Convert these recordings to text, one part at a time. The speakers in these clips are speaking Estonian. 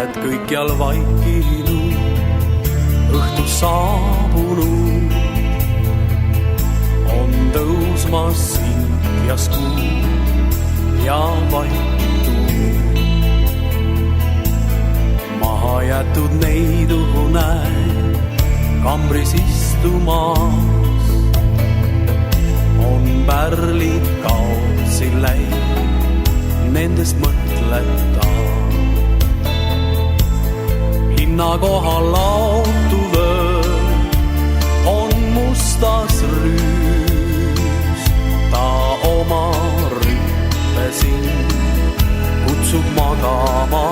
oled kõikjal vaikinud, õhtus saabunud. On tõusmas sinjas kuu ja vaikitud. Maha jätud neidu näed kambris istumas. On pärlid kaotsi läinud, nendest mõtleta. Linna kohal laotuv öö on mustas rüüs. Ta oma rüppe sind kutsub magama.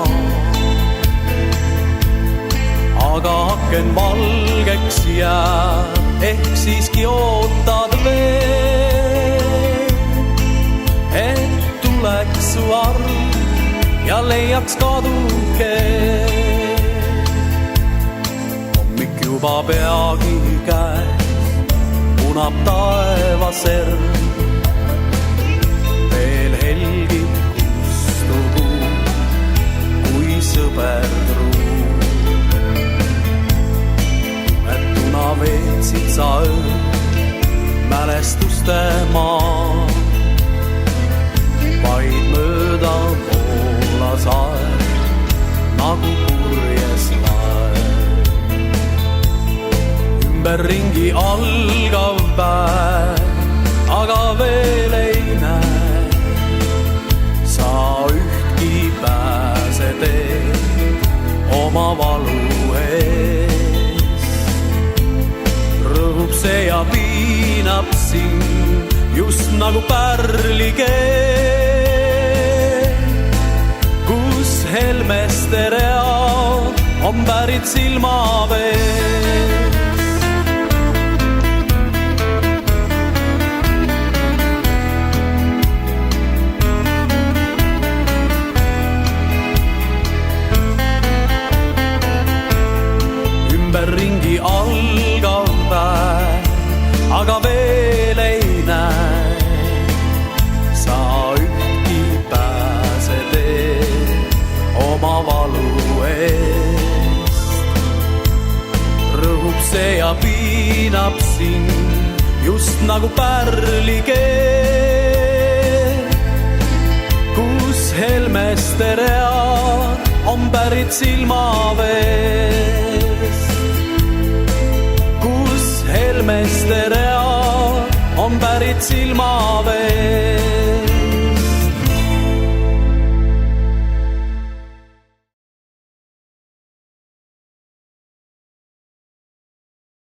Aga aken valgeks jääb, ehk siiski ootad veel, et tuleks su arm ja leiaks kaduke. Hommik juba peagi käes, punab taeva serv. Veel helgib kustuv kuu, kui sõber truu. Veetsid sa öö mälestuste maa, vaid mööda voolas aeg nagu purjes laev. Ümberringi algav päev, aga veel ei näe sa ühtki pääsetee oma valu ees. Rõhub see ja piinab sind just nagu pärlikeel, kus helmeste read on pärit silmavees. Ümberringi algav aga veel ei näe sa ühtki pääsetee oma valu eest. Rõhub see ja piinab sind just nagu pärlikeel, kus helmeste read on pärit silmavees. Helmeste read on pärit silmavees.